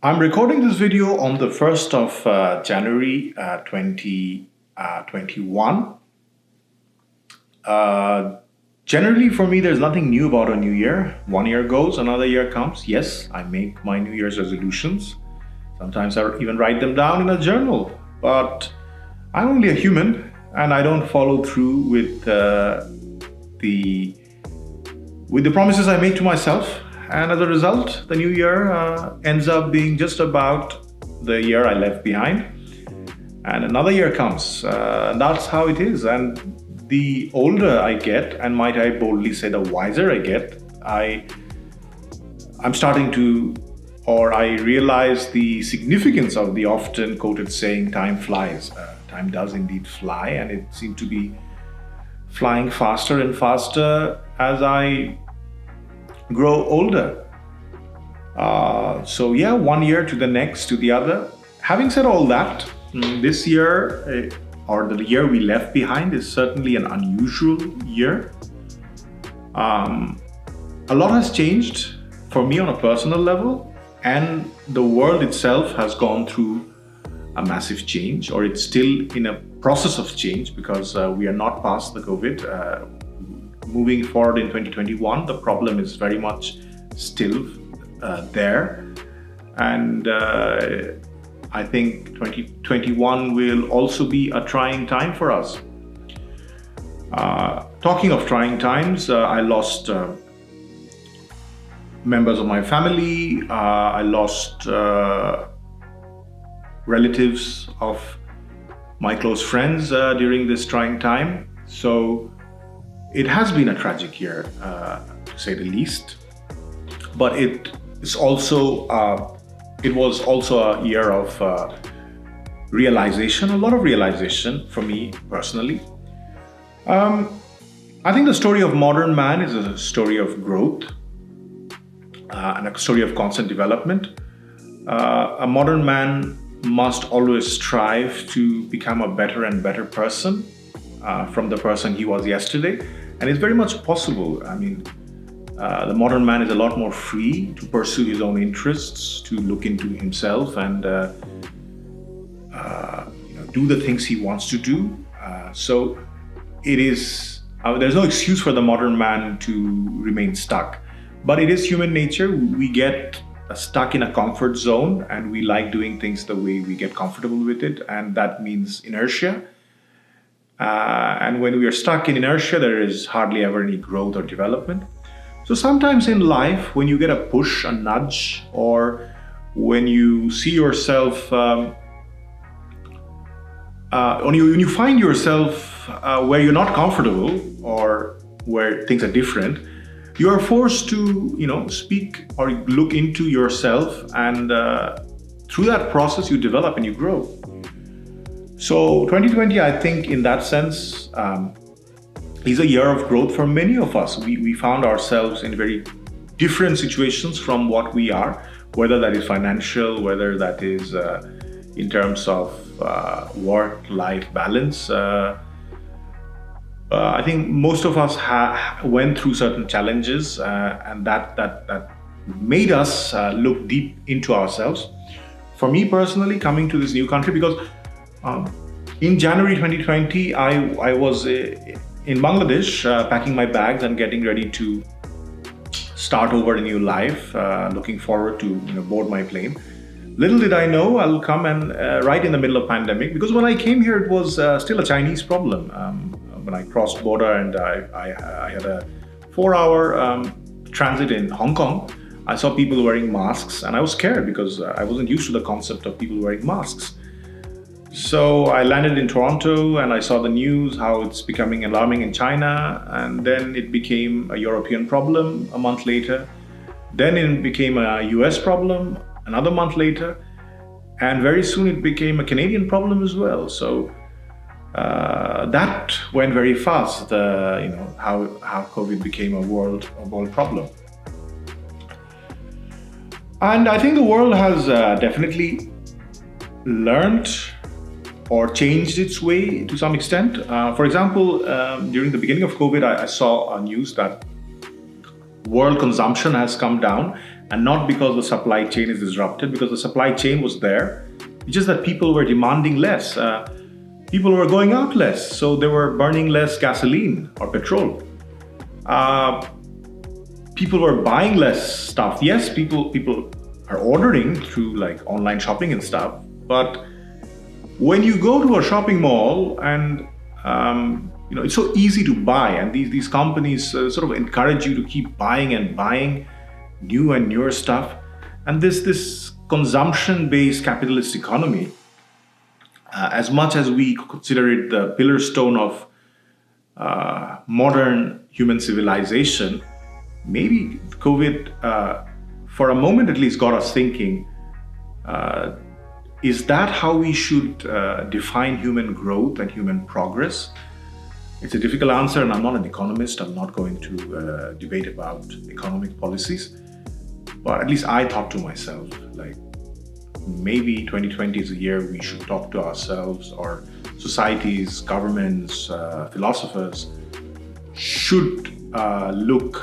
I'm recording this video on the 1st of January 2021. Generally, for me, there's nothing new about a new year. One year goes, another year comes. Yes, I make my New Year's resolutions. Sometimes I even write them down in a journal. But I'm only a human, and I don't follow through with the promises I make to myself. And as a result, the new year ends up being just about the year I left behind. And another year comes. That's how it is. And the older I get, and might I boldly say the wiser I get, I'm starting to, or I realize the significance of the often quoted saying, time flies. Time does indeed fly, and it seemed to be flying faster and faster as I grow older. One year to the next, to the other. Having said all that, this year, or the year we left behind, is certainly an unusual year. A lot has changed for me on a personal level, and the world itself has gone through a massive change, or it's still in a process of change because we are not past the COVID. Moving forward in 2021, the problem is very much still there. And I think 2021 will also be a trying time for us. Talking of trying times, I lost members of my family. I lost relatives of my close friends during this trying time. So it has been a tragic year, to say the least. But it was also a year of realization, a lot of realization for me personally. I think the story of modern man is a story of growth and a story of constant development. A modern man must always strive to become a better and better person from the person he was yesterday. And it's very much possible. I mean, the modern man is a lot more free to pursue his own interests, to look into himself and do the things he wants to do. So it is, there's no excuse for the modern man to remain stuck. But it is human nature. We get stuck in a comfort zone and we like doing things the way we get comfortable with it. And that means inertia. And when we are stuck in inertia, there is hardly ever any growth or development. So sometimes in life, when you get a push, a nudge, or when you see yourself, when you find yourself where you're not comfortable or where things are different, you are forced to, speak or look into yourself, and through that process, you develop and you grow. So 2020, I think in that sense, is a year of growth for many of us. We found ourselves in very different situations from what we are, whether that is financial, whether that is in terms of work-life balance. I think most of us went through certain challenges, and that made us look deep into ourselves. For me personally, coming to this new country, because in January 2020, I was in Bangladesh, packing my bags and getting ready to start over a new life, looking forward to board my plane. Little did I know I'll come and right in the middle of pandemic, because when I came here, it was still a Chinese problem. When I crossed border and I had a 4-hour transit in Hong Kong, I saw people wearing masks, and I was scared because I wasn't used to the concept of people wearing masks. So I landed in Toronto and I saw the news, how it's becoming alarming in China, and then it became a European problem a month later. Then it became a US problem another month later, and very soon it became a Canadian problem as well. So that went very fast, how COVID became a world problem. And I think the world has definitely learned or changed its way to some extent. For example, during the beginning of COVID, I saw a news that world consumption has come down And not because the supply chain is disrupted, because the supply chain was there. It's just that people were demanding less. People were going out less, so they were burning less gasoline or petrol. People were buying less stuff. Yes, people are ordering through like online shopping and stuff, but when you go to a shopping mall and it's so easy to buy, and these companies sort of encourage you to keep buying and buying new and newer stuff, and this consumption-based capitalist economy, as much as we consider it the pillar stone of modern human civilization, maybe COVID, for a moment at least, got us thinking, is that how we should define human growth and human progress? It's a difficult answer, and I'm not an economist. I'm not going to debate about economic policies. But at least I thought to myself, like, maybe 2020 is a year we should talk to ourselves, or societies, governments, philosophers should look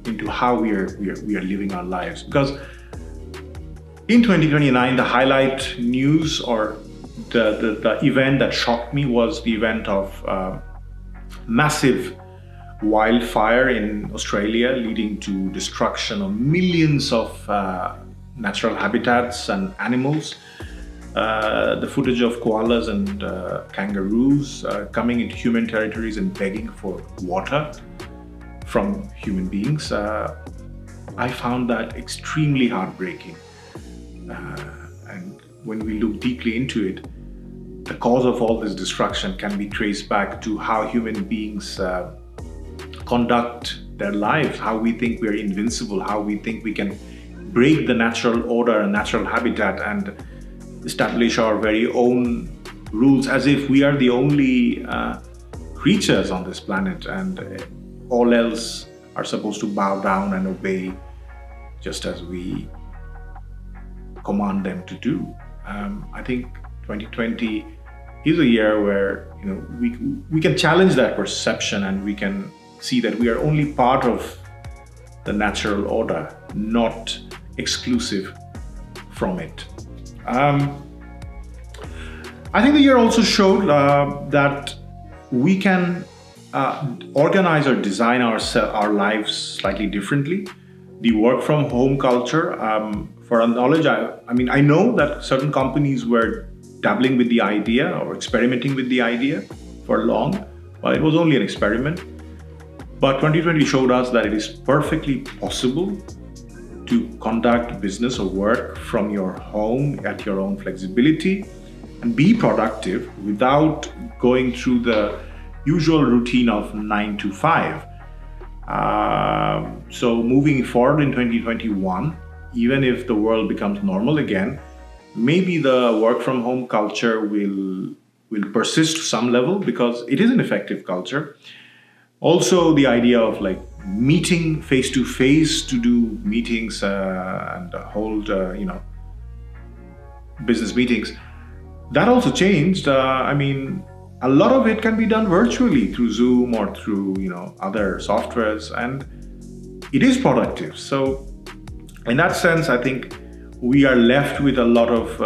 into how we are living our lives. Because in 2029, the highlight news, or the event that shocked me, was the event of massive wildfire in Australia, leading to destruction of millions of natural habitats and animals. The footage of koalas and kangaroos coming into human territories and begging for water from human beings. I found that extremely heartbreaking. And when we look deeply into it, the cause of all this destruction can be traced back to how human beings conduct their lives, how we think we're invincible, how we think we can break the natural order and natural habitat and establish our very own rules, as if we are the only creatures on this planet, and all else are supposed to bow down and obey just as we command them to do. I think 2020 is a year where we can challenge that perception, and we can see that we are only part of the natural order, not exclusive from it. I think the year also showed that we can organize or design our lives slightly differently. The work from home culture, for our knowledge, I know that certain companies were dabbling with the idea or experimenting with the idea for long, but it was only an experiment. But 2020 showed us that it is perfectly possible to conduct business or work from your home at your own flexibility and be productive without going through the usual routine of 9 to 5. So moving forward in 2021, even if the world becomes normal again, maybe the work from home culture will persist to some level, because it is an effective culture. Also, the idea of like meeting face to face to do meetings and hold business meetings, that also changed. A lot of it can be done virtually through Zoom or through other softwares, and it is productive. So in that sense, I think we are left with a lot of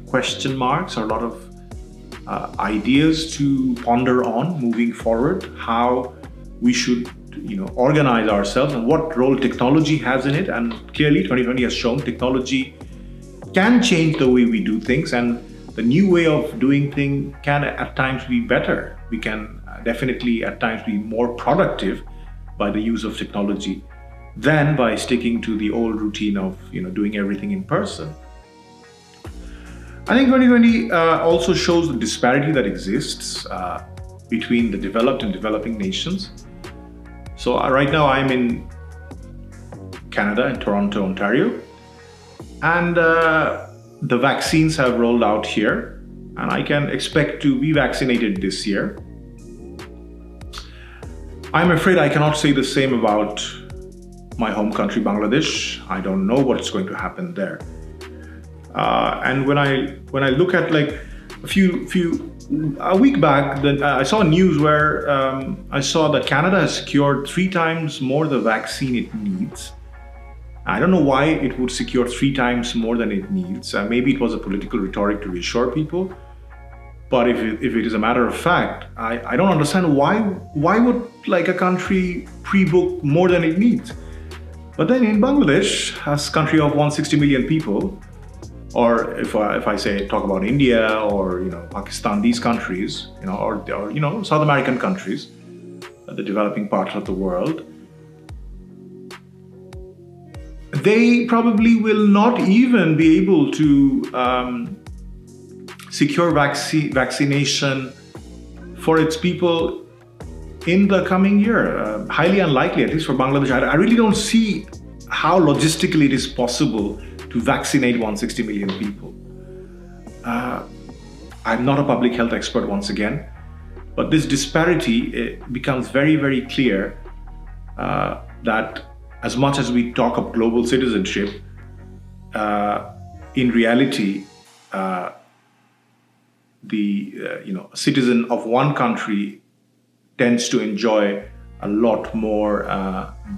question marks, or a lot of ideas to ponder on moving forward, how we should organize ourselves and what role technology has in it. And clearly 2020 has shown technology can change the way we do things, and the new way of doing things can at times be better. We can definitely at times be more productive by the use of technology than by sticking to the old routine of doing everything in person. I think 2020 also shows the disparity that exists between the developed and developing nations. So right now I'm in Canada, in Toronto, Ontario, and the vaccines have rolled out here, and I can expect to be vaccinated this year. I'm afraid I cannot say the same about my home country, Bangladesh. I don't know what's going to happen there. And when I look at like a week back, then I saw news where I saw that Canada has secured 3 times more the vaccine it needs I don't know why it would secure 3 times more than it needs. Maybe it was a political rhetoric to reassure people. But if it is a matter of fact, I don't understand why would like a country pre-book more than it needs. But then in Bangladesh, as a country of 160 million people, or if I say talk about India or Pakistan, these countries, or South American countries, the developing parts of the world, they probably will not even be able to secure vaccination for its people in the coming year. Highly unlikely, at least for Bangladesh. I really don't see how logistically it is possible to vaccinate 160 million people. I'm not a public health expert once again, but this disparity becomes very, very clear that as much as we talk of global citizenship, in reality, the citizen of one country tends to enjoy a lot more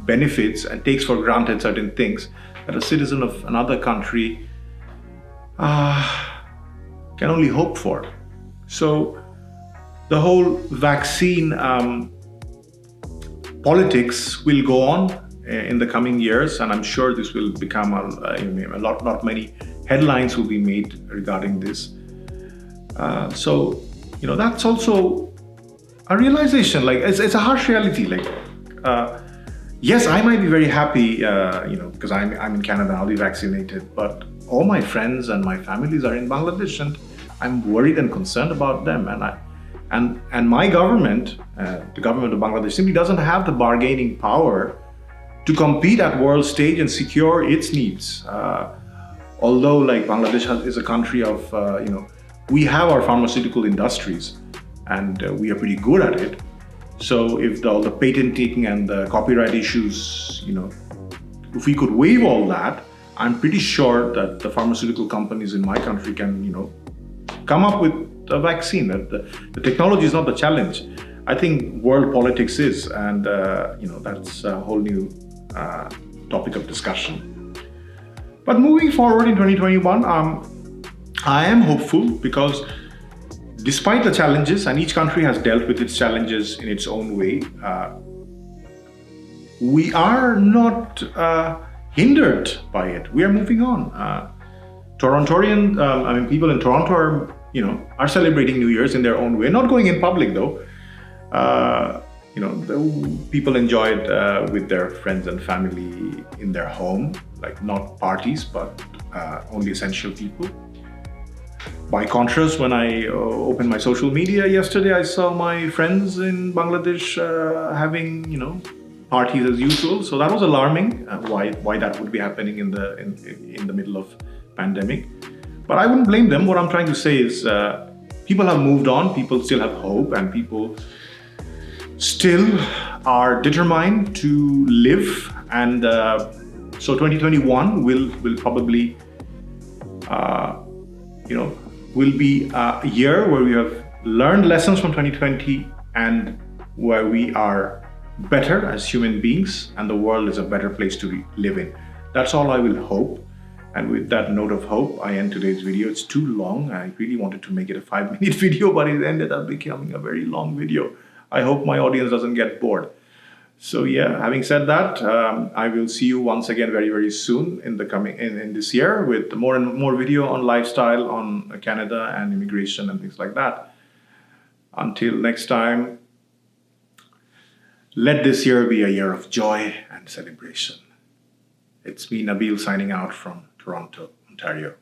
benefits and takes for granted certain things that a citizen of another country can only hope for. So the whole vaccine politics will go on in the coming years, and I'm sure this will become not many headlines will be made regarding this. So that's also a realization. Like it's a harsh reality. Like yes, I might be very happy, because I'm in Canada, I'll be vaccinated, but all my friends and my families are in Bangladesh, and I'm worried and concerned about them. And my government, the government of Bangladesh, simply doesn't have the bargaining power to compete at world stage and secure its needs. Although, like Bangladesh is a country of, we have our pharmaceutical industries, and we are pretty good at it. So if all the patent taking and the copyright issues, if we could waive all that, I'm pretty sure that the pharmaceutical companies in my country can, come up with a vaccine. That the technology is not the challenge. I think world politics is, and that's a whole new topic of discussion. But moving forward in 2021, I am hopeful because despite the challenges, and each country has dealt with its challenges in its own way, we are not hindered by it. We are moving on. People in Toronto are celebrating New Year's in their own way, not going in public though. The people enjoy it with their friends and family in their home, like not parties, but only essential people. By contrast, when I opened my social media yesterday, I saw my friends in Bangladesh having, parties as usual. So that was alarming. Why that would be happening in the middle of pandemic? But I wouldn't blame them. What I'm trying to say is, people have moved on. People still have hope, and people still are determined to live. And so 2021 will probably, will be a year where we have learned lessons from 2020 and where we are better as human beings and the world is a better place to live in. That's all I will hope. And with that note of hope, I end today's video. It's too long. I really wanted to make it a 5-minute video, but it ended up becoming a very long video. I hope my audience doesn't get bored. So yeah, having said that, I will see you once again very, very soon in this year with more and more video on lifestyle, on Canada and immigration and things like that. Until next time, let this year be a year of joy and celebration. It's me, Nabil, signing out from Toronto, Ontario.